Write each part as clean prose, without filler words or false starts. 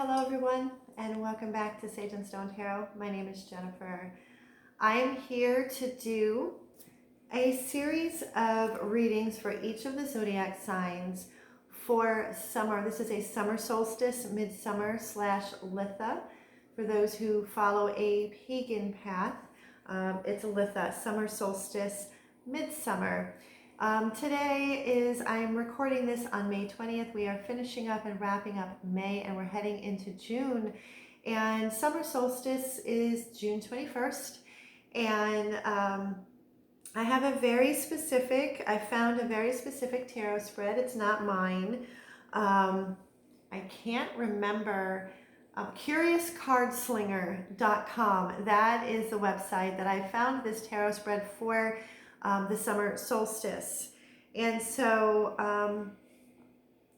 Hello everyone, and welcome back to Sage and Stone Tarot. My name is Jennifer. I am here to do a series of readings for each of the zodiac signs for summer. This is a summer solstice, midsummer / Litha. For those who follow a pagan path, it's Litha, summer solstice, midsummer. I'm recording this on May 20th. We are finishing up and wrapping up May, and we're heading into June. And summer solstice is June 21st. And I found a very specific tarot spread. It's not mine. I can't remember. CuriousCardSlinger.com. That is the website that I found this tarot spread for the summer solstice. And so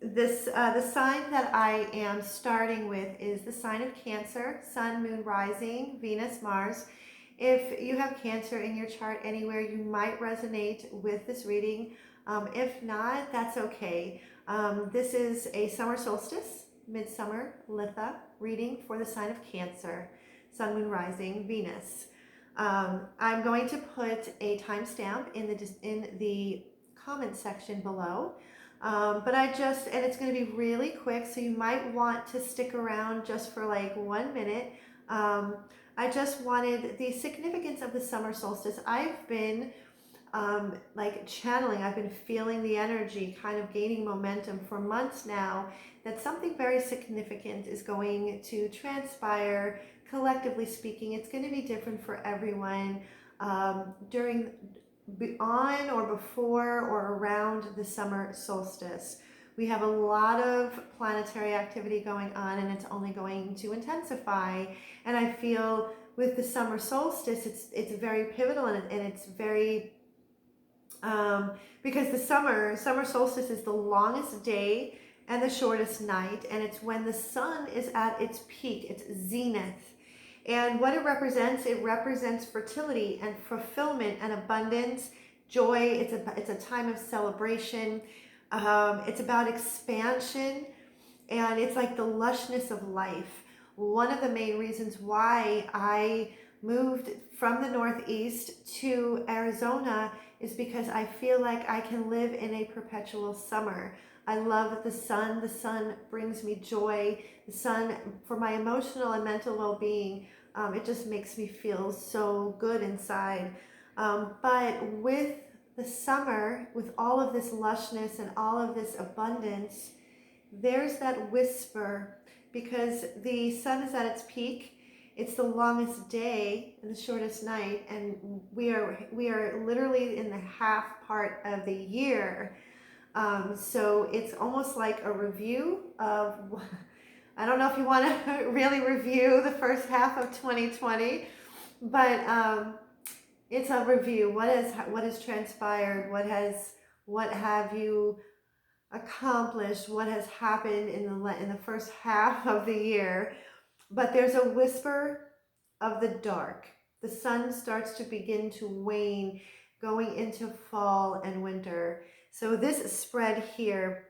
the sign that I am starting with is the sign of Cancer, Sun, Moon, Rising, Venus, Mars. If you have Cancer in your chart anywhere, you might resonate with this reading. If not, that's okay. This is a summer solstice, midsummer, Litha reading for the sign of Cancer, Sun, Moon, Rising, Venus. I'm going to put a timestamp in the comment section below. And it's going to be really quick, so you might want to stick around just for like 1 minute. I just wanted the significance of the summer solstice. I've been channeling, I've been feeling the energy kind of gaining momentum for months now that something very significant is going to transpire. Collectively speaking, it's going to be different for everyone on or before or around the summer solstice. We have a lot of planetary activity going on, and it's only going to intensify. And I feel with the summer solstice, it's very pivotal, and it's very because the summer solstice is the longest day and the shortest night, and it's when the sun is at its peak, its zenith. And what it represents fertility and fulfillment and abundance, joy. It's a time of celebration. It's about expansion, and it's like the lushness of life. One of the main reasons why I moved from the Northeast to Arizona is because I feel like I can live in a perpetual summer. I love the sun. The sun brings me joy. The sun, for my emotional and mental well-being, it just makes me feel so good inside. But with the summer, with all of this lushness and all of this abundance, there's that whisper, because the sun is at its peak. It's the longest day and the shortest night, and we are literally in the half part of the year. So it's almost like a review of, I don't know if you want to really review the first half of 2020, but it's a review. What has transpired? What have you accomplished? What has happened in the first half of the year? But there's a whisper of the dark. The sun starts to begin to wane, going into fall and winter. So this spread here,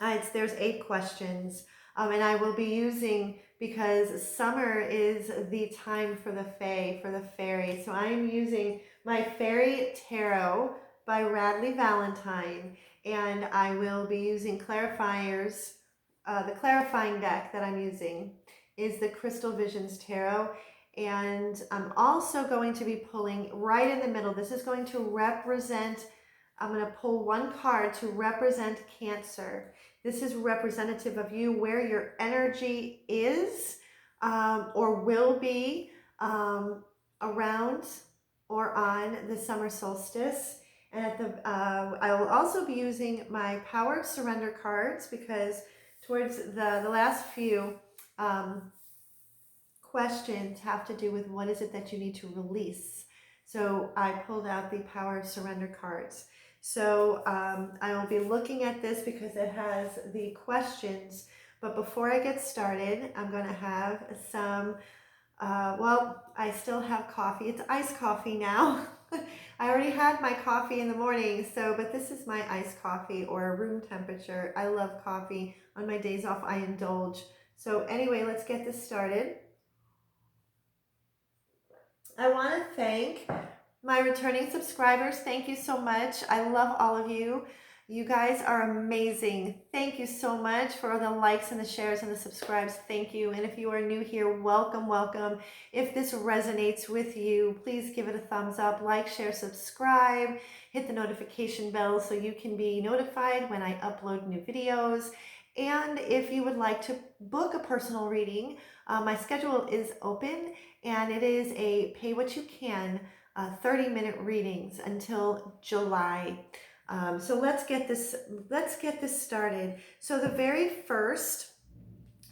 there's 8 questions, and I will be using, because summer is the time for the fae, for the fairy. So I'm using my Fairy Tarot by Radley Valentine, and I will be using clarifiers. The clarifying deck that I'm using is the Crystal Visions Tarot, and I'm also going to be pulling right in the middle. This is going to represent, I'm going to pull one card to represent Cancer. This is representative of you, where your energy is or will be around or on the summer solstice. And I will also be using my Power of Surrender cards, because towards the last few questions have to do with what is it that you need to release. So I pulled out the Power of Surrender cards. So I will be looking at this because it has the questions. But before I get started, I'm going to have some, I still have coffee. It's iced coffee now. I already had my coffee in the morning, but this is my iced coffee, or room temperature. I love coffee. On my days off, I indulge So anyway, let's get this started. I want to thank my returning subscribers. Thank you so much. I love all of you. You guys are amazing. Thank you so much for the likes and the shares and the subscribes. Thank you. And if you are new here, welcome, welcome. If this resonates with you, please give it a thumbs up, like, share, subscribe, hit the notification bell so you can be notified when I upload new videos. And if you would like to book a personal reading, my schedule is open, and it is a pay what you can 30-minute readings until July. So let's get this started. So the very first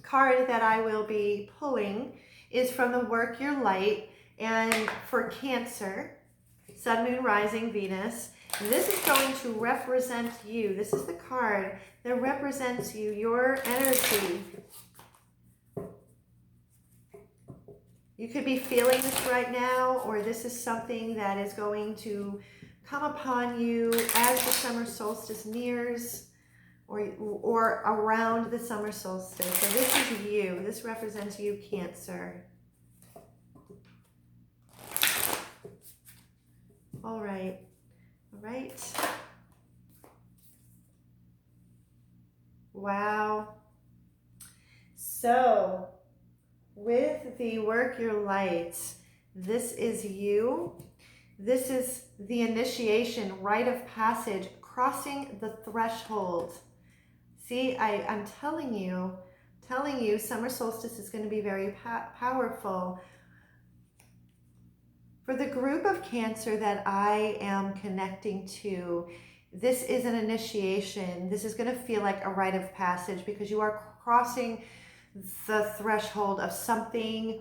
card that I will be pulling is from the Work Your Light, and for Cancer, Sun, Moon, Rising, Venus. This is going to represent you. This is the card that represents you, your energy. You could be feeling this right now, or this is something that is going to come upon you as the summer solstice nears, or around the summer solstice. So this is you. This represents you, Cancer. All right. All right. Wow. So with the Work Your Light, this is you. This is the initiation, rite of passage, crossing the threshold. See, I'm telling you, summer solstice is going to be very powerful. For the group of Cancer that I am connecting to, this is an initiation. This is going to feel like a rite of passage because you are crossing the threshold of something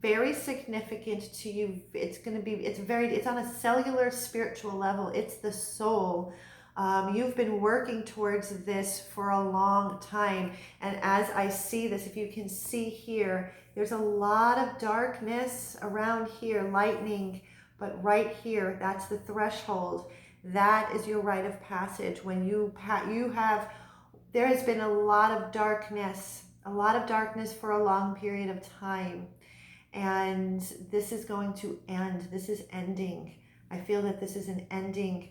very significant to you. It's on a cellular spiritual level. It's the soul. You've been working towards this for a long time. And as I see this, if you can see here, there's a lot of darkness around here, lightning, but right here, that's the threshold. That is your rite of passage. When there has been a lot of darkness for a long period of time. And this is going to end. This is ending. I feel that this is an ending.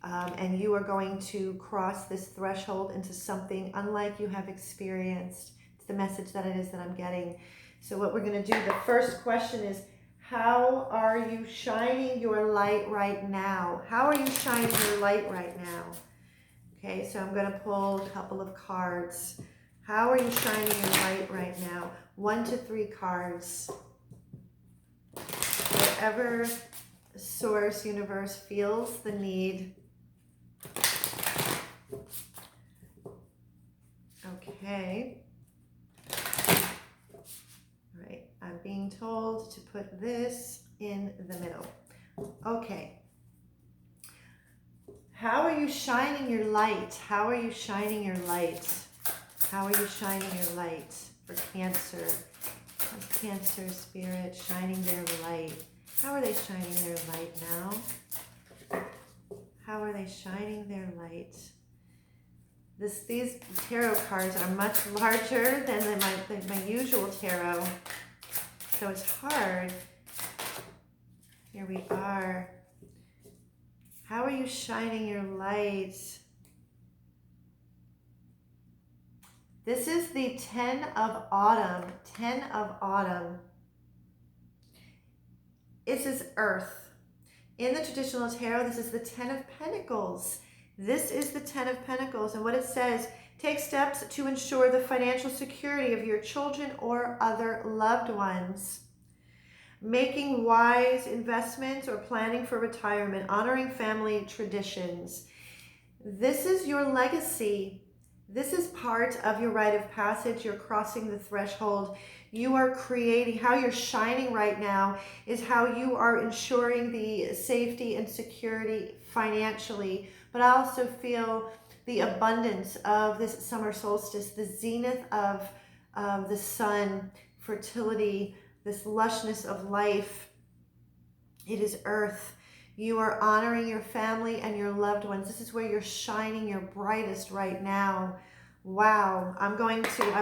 And you are going to cross this threshold into something unlike you have experienced. It's the message that it is that I'm getting. So what we're going to do, the first question is, how are you shining your light right now? How are you shining your light right now? Okay, so I'm going to pull a couple of cards. How are you shining your light right now? 1 to 3 cards. Whatever source, universe feels the need. Okay. All right, I'm being told to put this in the middle. Okay. How are you shining your light? How are you shining your light? How are you shining your light for Cancer? Cancer spirit shining their light. How are they shining their light now? How are they shining their light? These tarot cards are much larger than my usual tarot, so it's hard. Here we are. How are you shining your light? This is the 10 of Autumn. 10 of Autumn. This is Earth. In the traditional tarot, this is the 10 of Pentacles. This is the 10 of Pentacles, and what it says, take steps to ensure the financial security of your children or other loved ones. Making wise investments or planning for retirement, honoring family traditions. This is your legacy. This is part of your rite of passage. You're crossing the threshold. You are creating, how you're shining right now is how you are ensuring the safety and security financially. But I also feel the abundance of this summer solstice, the zenith of the sun, fertility, this lushness of life. It is Earth. You are honoring your family and your loved ones. This is where you're shining your brightest right now. Wow. I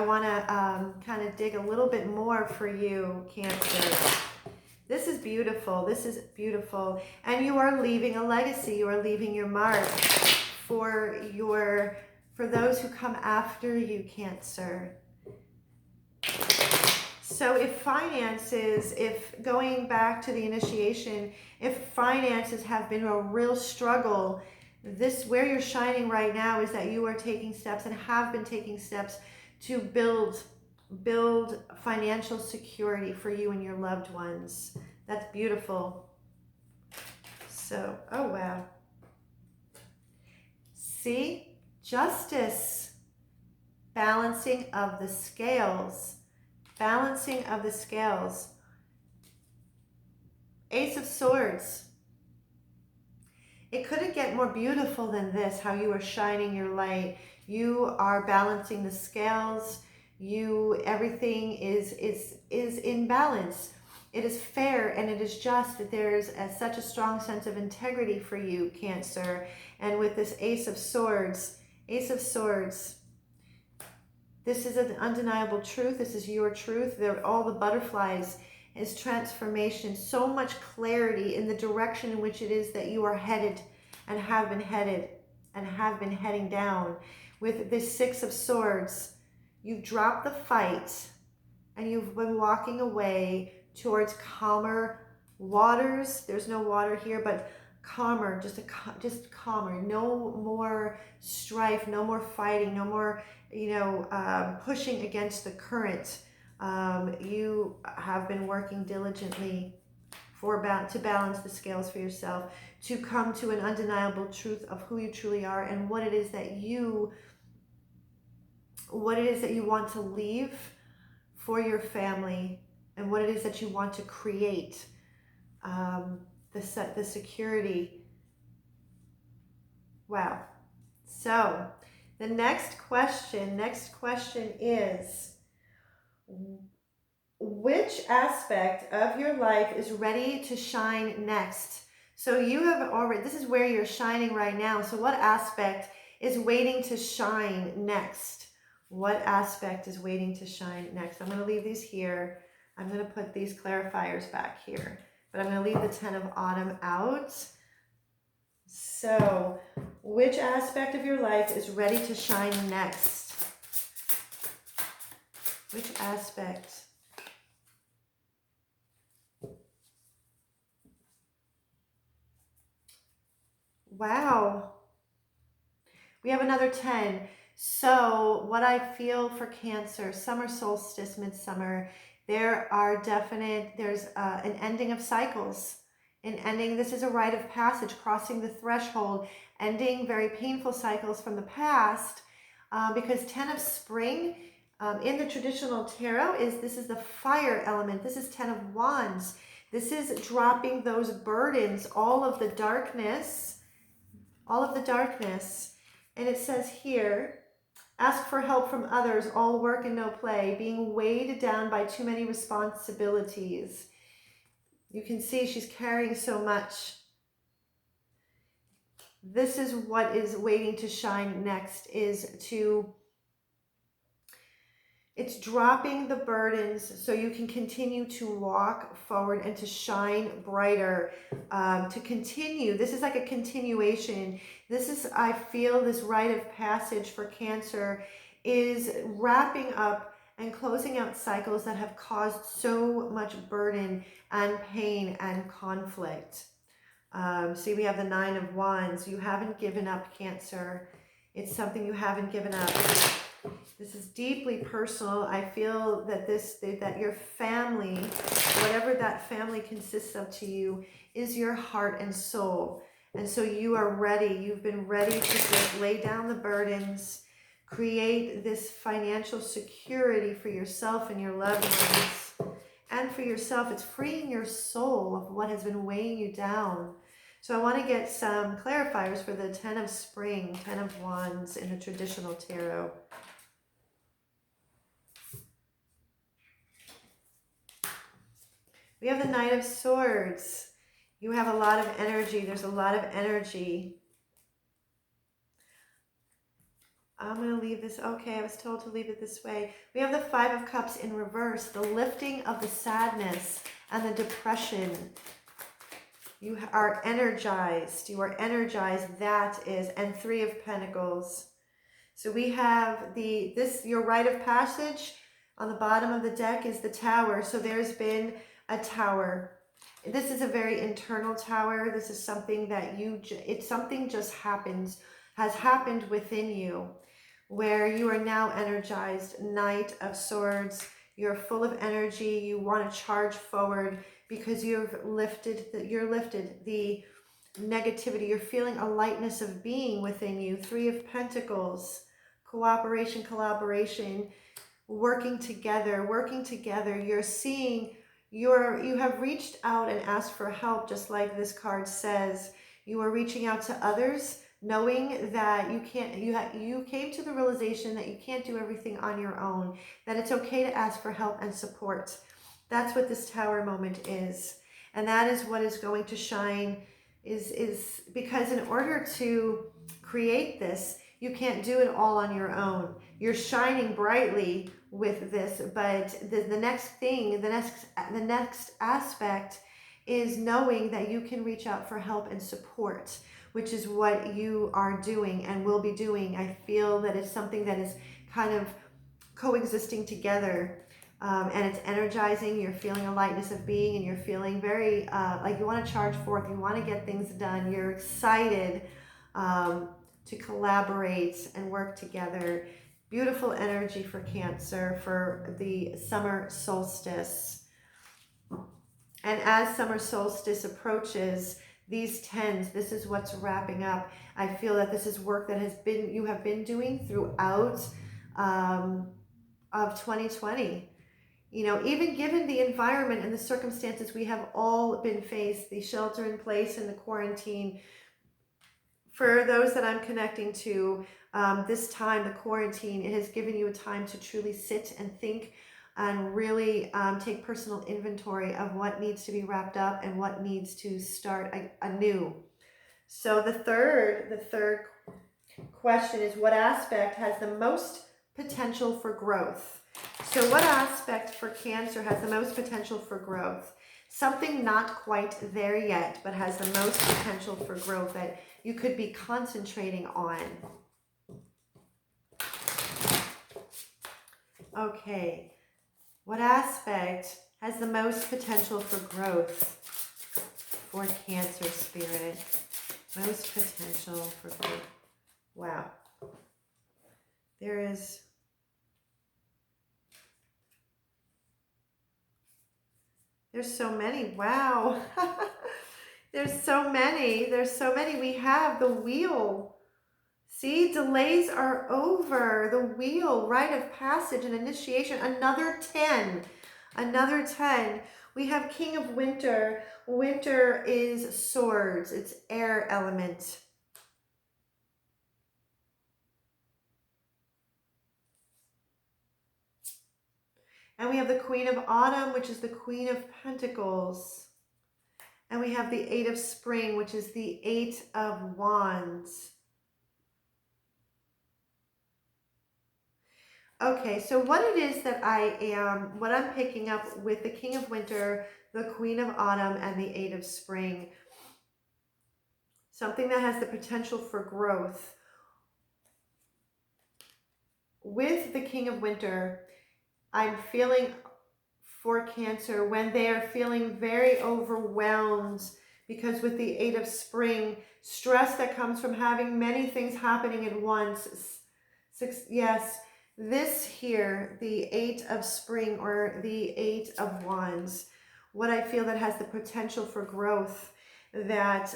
want to kind of dig a little bit more for you, Cancer. This is beautiful. This is beautiful. And you are leaving a legacy. You are leaving your mark for those who come after you, Cancer. So if going back to the initiation, if finances have been a real struggle, where you're shining right now is that you are taking steps and have been taking steps to build financial security for you and your loved ones. That's beautiful. So, oh wow. See? Justice. Balancing of the scales. Balancing of the scales. Ace of Swords. It couldn't get more beautiful than this, how you are shining your light. You are balancing the scales. Everything is in balance. It is fair and it is just that there's such a strong sense of integrity for you, Cancer. And with this Ace of Swords, this is an undeniable truth. This is your truth. All the butterflies is transformation, so much clarity in the direction in which it is that you are headed and have been heading down. With this Six of Swords, you've dropped the fight and you've been walking away towards calmer waters. There's no water here, but calmer, just calmer. No more strife, no more fighting, no more, pushing against the current. You have been working diligently to balance the scales for yourself, to come to an undeniable truth of who you truly are and what it is that you want to leave for your family and what it is that you want to create, the security. Wow. So the next question is, which aspect of your life is ready to shine next? So this is where you're shining right now. So what aspect is waiting to shine next? What aspect is waiting to shine next? I'm going to leave these here. I'm going to put these clarifiers back here, but I'm going to leave the 10 of Autumn out. So, which aspect of your life is ready to shine next? Which aspect? Wow. We have another 10. So what I feel for Cancer, summer solstice, midsummer, there's an ending of cycles. This is a rite of passage, crossing the threshold, ending very painful cycles from the past, because 10 of spring, in the traditional tarot, this is the fire element. This is 10 of wands. This is dropping those burdens, all of the darkness. And it says here, ask for help from others, all work and no play, being weighed down by too many responsibilities. You can see she's carrying so much. This is what is waiting to shine next, it's dropping the burdens so you can continue to walk forward and to shine brighter, to continue. This is like a continuation. I feel this rite of passage for Cancer is wrapping up and closing out cycles that have caused so much burden and pain and conflict. See, we have the 9 of Wands. You haven't given up, Cancer. It's something you haven't given up. This is deeply personal. I feel that your family, whatever that family consists of to you, is your heart and soul. And so you are ready. You've been ready to just lay down the burdens, create this financial security for yourself and your loved ones. And for yourself, it's freeing your soul of what has been weighing you down. So I want to get some clarifiers for the 10 of spring, 10 of wands in the traditional tarot. We have the Knight of Swords. You have a lot of energy. There's a lot of energy. I'm going to leave this. Okay, I was told to leave it this way. We have the Five of Cups in reverse, the lifting of the sadness and the depression. You are energized. You are energized. That is, and Three of Pentacles. So we have your rite of passage on the bottom of the deck is the Tower. So there's been a tower. This is a very internal tower. This is something that it's something just has happened within you, where you are now energized. Knight of Swords. You're full of energy. You want to charge forward because you're lifted the negativity. You're feeling a lightness of being within you. Three of Pentacles. Cooperation, collaboration, working together. You're seeing you have reached out and asked for help, just like this card says. You are reaching out to others, knowing that you came to the realization that you can't do everything on your own, that it's okay to ask for help and support. That's what this Tower moment is. And that is what is going to shine, is because in order to create this, you can't do it all on your own. You're shining brightly with this, but the next aspect is knowing that you can reach out for help and support, which is what you are doing and will be doing. I feel that it's something that is kind of coexisting together, and it's energizing. You're feeling a lightness of being, and you're feeling very like you want to charge forth. You want to get things done. You're excited to collaborate and work together. Beautiful energy for Cancer for the summer solstice. And as summer solstice approaches, these tens, this is what's wrapping up. I feel that this is work that you have been doing throughout of 2020. You know, even given the environment and the circumstances we have all been faced, the shelter in place and the quarantine. For those that I'm connecting to, this time, the quarantine, it has given you a time to truly sit and think and really take personal inventory of what needs to be wrapped up and what needs to start anew. So the third question is, what aspect has the most potential for growth? So what aspect for Cancer has the most potential for growth? Something not quite there yet, but has the most potential for growth that you could be concentrating on. Okay, what aspect has the most potential for growth for Cancer spirit? Most potential for growth. Wow. There's so many. Wow. There's so many. We have the Wheel. See, delays are over. The Wheel, rite of passage and initiation. Another 10. We have King of Winter. Winter is swords. It's air element. And we have the Queen of Autumn, which is the Queen of Pentacles. And we have the Eight of Spring, which is the Eight of Wands. Okay, so what it is that what I'm picking up with the King of Winter, the Queen of Autumn, and the Eight of Spring, something that has the potential for growth. With the King of Winter, I'm feeling for Cancer when they are feeling very overwhelmed, because with the Eight of Spring, stress that comes from having many things happening at once. Yes, this here, the Eight of Spring or the Eight of Wands, what I feel that has the potential for growth, that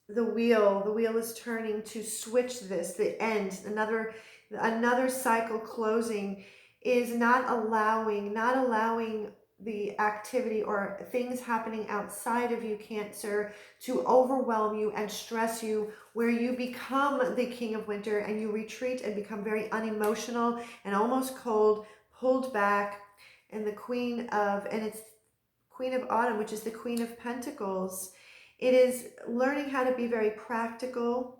the wheel is turning to switch this, the end, another cycle closing, is not allowing the activity or things happening outside of you, Cancer, to overwhelm you and stress you, where you become the King of Winter and you retreat and become very unemotional and almost cold, pulled back. And it's Queen of Autumn, which is the Queen of Pentacles. It is learning how to be very practical,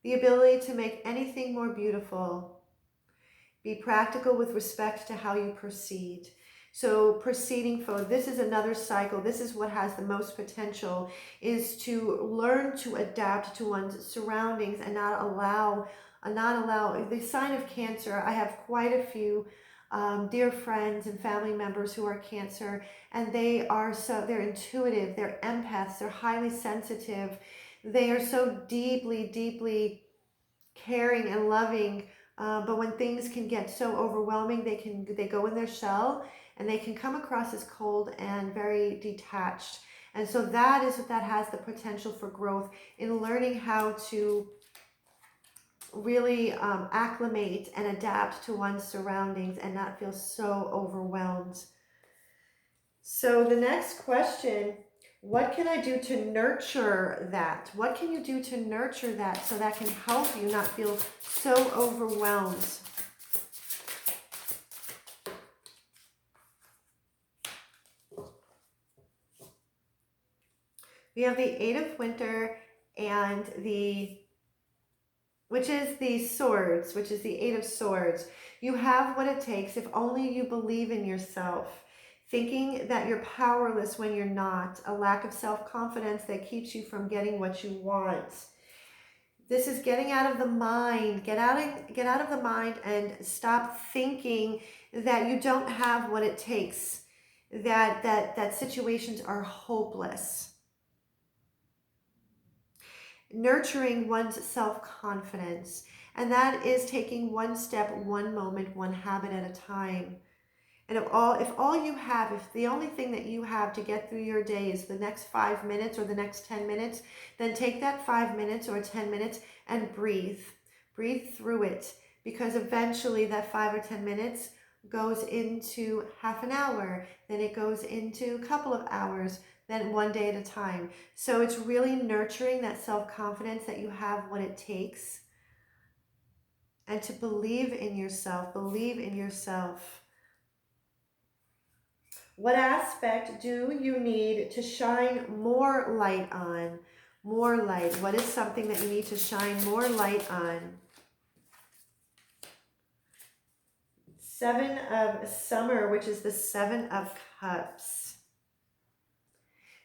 the ability to make anything more beautiful. Be practical with respect to how you proceed. So proceeding forward, this is another cycle. This is what has the most potential, is to learn to adapt to one's surroundings and not allow the sign of Cancer. I have quite a few dear friends and family members who are Cancer, and they're intuitive, they're empaths, they're highly sensitive. They are so deeply, deeply caring and loving, but when things can get so overwhelming, they go in their shell and they can come across as cold and very detached. And so that has the potential for growth in learning how to really acclimate and adapt to one's surroundings and not feel so overwhelmed. So the next question, what can I do to nurture that? What can you do to nurture that so that can help you not feel so overwhelmed? We have the Eight of Winter and which is the Swords, which is the Eight of Swords. You have what it takes if only you believe in yourself. Thinking that you're powerless when you're not, a lack of self-confidence that keeps you from getting what you want. This is getting out of the mind. Get out of the mind and stop thinking that you don't have what it takes, that situations are hopeless. Nurturing one's self-confidence, and that is taking one step, one moment, one habit at a time. And if the only thing that you have to get through your day is the next 5 minutes or the next 10 minutes, then take that 5 minutes or 10 minutes and breathe. Breathe through it, because eventually that 5 or 10 minutes goes into half an hour, then it goes into a couple of hours, then one day at a time. So it's really nurturing that self-confidence that you have what it takes, and to believe in yourself, believe in yourself. What aspect do you need to shine more light on? More light. What is something that you need to shine more light on? Seven of Summer, which is the Seven of Cups.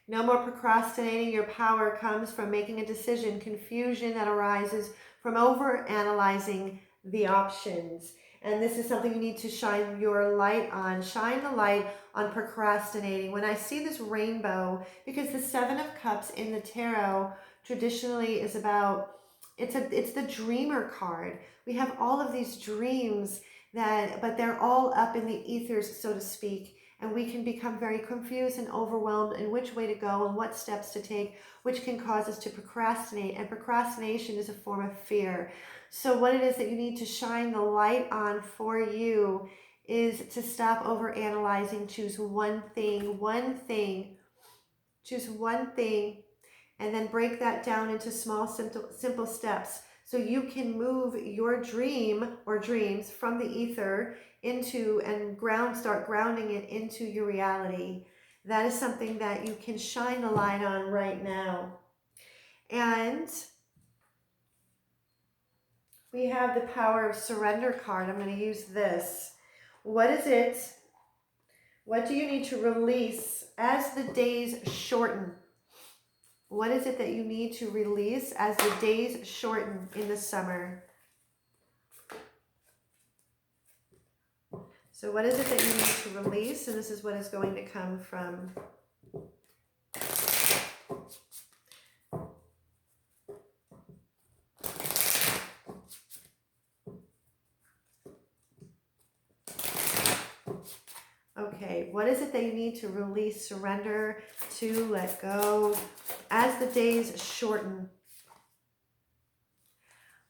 No more procrastinating. Your power comes from making a decision. Confusion that arises from over-analyzing the options. And this is something you need to shine your light on. Shine the light on procrastinating. When I see this rainbow, because the Seven of Cups in the tarot traditionally is about, it's the dreamer card. We have all of these dreams but they're all up in the ethers, so to speak. And we can become very confused and overwhelmed in which way to go and what steps to take, which can cause us to procrastinate. And procrastination is a form of fear. So what it is that you need to shine the light on for you is to stop over-analyzing. Choose one thing, choose one thing, and then break that down into small, simple steps. So you can move your dream or dreams from the ether into and start grounding it into your reality. That is something that you can shine the light on right now. And we have the Power of Surrender card. I'm going to use this. What is it? What do you need to release as the days shorten? What is it that you need to release as the days shorten in the summer? So what is it that you need to release? And this is what is going to come from. Okay, what is it that you need to release, surrender to, let go as the days shorten?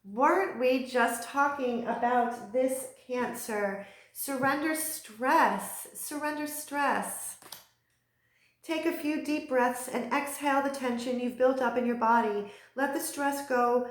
Weren't we just talking about this, Cancer? Surrender stress. Surrender stress. Take a few deep breaths and exhale the tension you've built up in your body. Let the stress go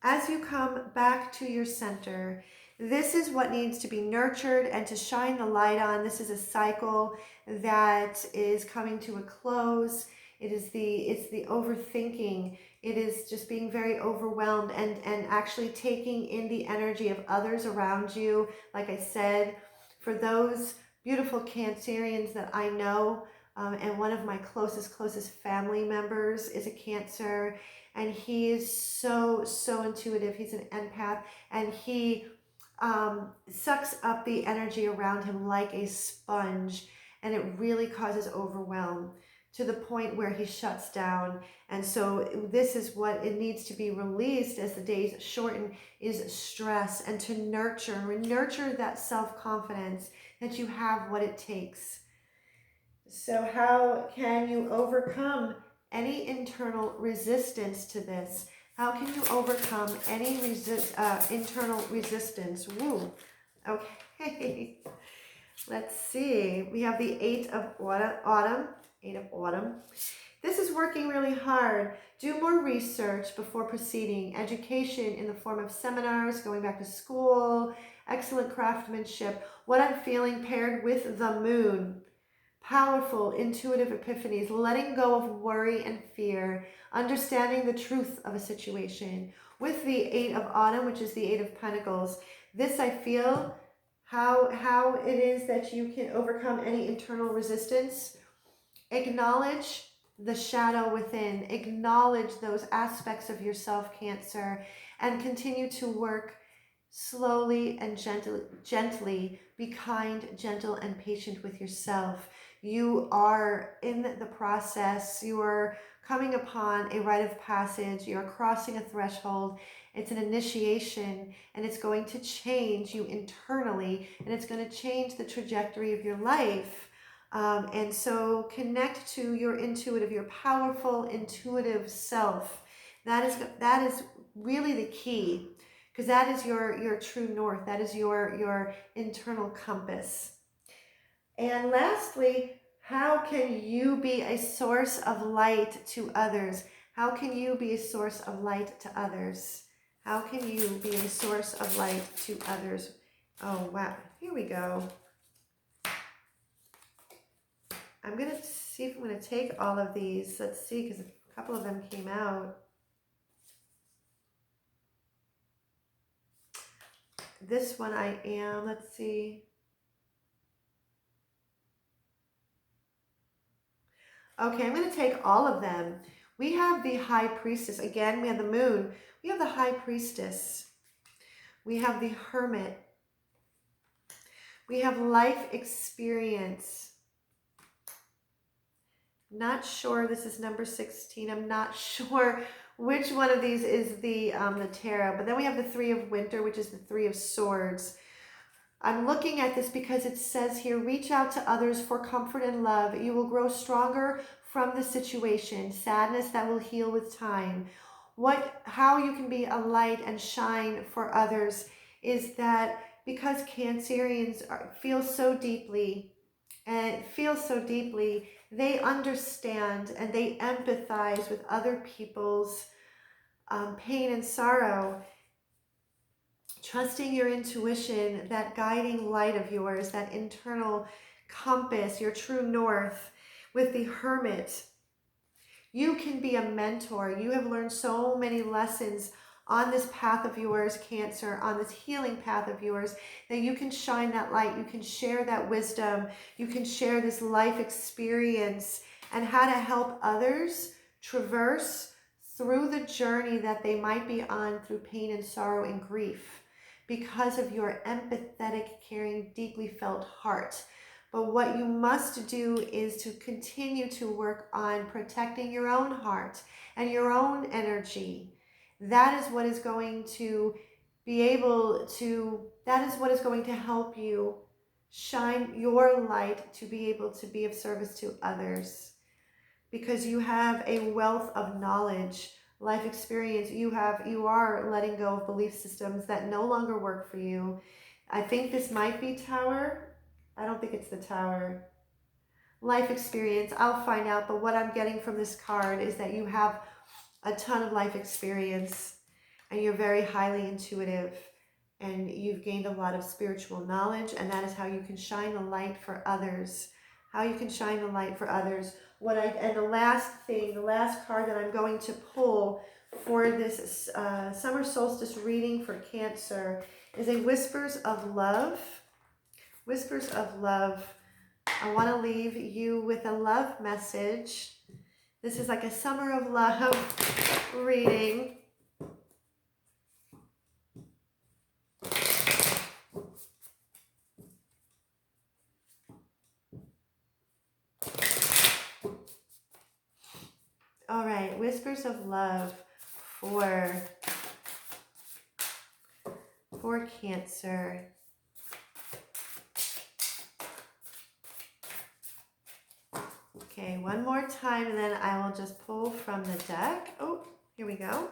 as you come back to your center. This is what needs to be nurtured and to shine the light on. This is a cycle that is coming to a close. It's the overthinking. It is just being very overwhelmed and actually taking in the energy of others around you. Like I said, for those beautiful Cancerians that I know, and one of my closest family members is a Cancer, and he is so intuitive. He's an empath, and he sucks up the energy around him like a sponge, and it really causes overwhelm to the point where he shuts down. And so this is what it needs to be released as the days shorten, is stress, and to nurture that self-confidence that you have what it takes. So how can you overcome any internal resistance to this? How can you overcome any internal resistance? Woo. Okay. Let's see. We have the Eight of Autumn. This is working really hard. Do more research before proceeding. Education in the form of seminars, going back to school, excellent craftsmanship. What I'm feeling paired with the moon. Powerful, intuitive epiphanies, letting go of worry and fear, understanding the truth of a situation. With the Eight of Autumn, which is the Eight of Pentacles, this I feel how it is that you can overcome any internal resistance. Acknowledge the shadow within. Acknowledge those aspects of yourself, Cancer, and continue to work slowly and gently. Be kind, gentle, and patient with yourself. You are in the process. You are coming upon a rite of passage. You're crossing a threshold. It's an initiation, and it's going to change you internally, and it's going to change the trajectory of your life. And so connect to your intuitive, your powerful intuitive self. That is really the key, because that is your true north. That is your internal compass. And lastly, how can you be a source of light to others? How can you be a source of light to others? How can you be a source of light to others? Oh, wow. Here we go. I'm going to see if I'm going to take all of these. Let's see, because a couple of them came out. This one I am. Let's see. Okay, I'm going to take all of them. We have the High Priestess. Again, we have the Moon. We have the High Priestess. We have the Hermit. We have Life Experience. Not sure. This is number 16. I'm not sure which one of these is the tarot. But then we have the Three of Winter, which is the Three of Swords. I'm looking at this because it says here, reach out to others for comfort and love. You will grow stronger from the situation. Sadness that will heal with time. How you can be a light and shine for others is that because Cancerians feel so deeply, they understand and they empathize with other people's pain and sorrow. Trusting your intuition, that guiding light of yours, that internal compass, your true north. With the Hermit, you can be a mentor. You have learned so many lessons on this path of yours, Cancer, on this healing path of yours, that you can shine that light. You can share that wisdom. You can share this life experience and how to help others traverse through the journey that they might be on through pain and sorrow and grief, because of your empathetic, caring, deeply felt heart. But what you must do is to continue to work on protecting your own heart and your own energy. That is what is going to help you shine your light to be able to be of service to others. Because you have a wealth of knowledge, life experience. You are letting go of belief systems that no longer work for you. I think this might be Tower. I don't think it's the Tower. Life experience, I'll find out, but what I'm getting from this card is that you have a ton of life experience and you're very highly intuitive and you've gained a lot of spiritual knowledge, and that is how you can shine the light for others. How you can shine the light for others and the last thing, the last card that I'm going to pull for this summer solstice reading for Cancer is a Whispers of Love. Whispers of Love. I want to leave you with a love message. This is like a summer of love reading. All right, Whispers of Love for Cancer. Okay, one more time and then I will just pull from the deck. Oh, here we go.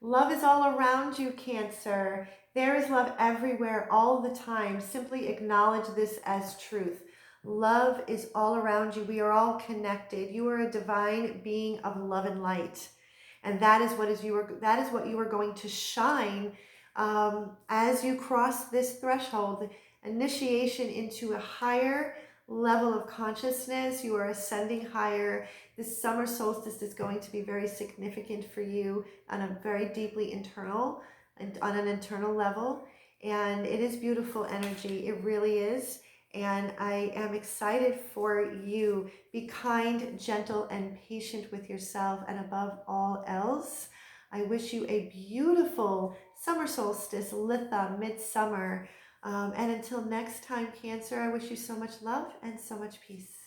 Love is all around you, Cancer. There is love everywhere all the time. Simply acknowledge this as truth. Love is all around you. We are all connected. You are a divine being of love and light. And that is what you are going to shine as you cross this threshold, initiation into a higher level of consciousness. You are ascending higher. This summer solstice is going to be very significant for you on a very deeply internal and on an internal level. And it is beautiful energy. It really is. And I am excited for you. Be kind, gentle, and patient with yourself. And above all else, I wish you a beautiful summer solstice, Litha, midsummer. And until next time, Cancer, I wish you so much love and so much peace.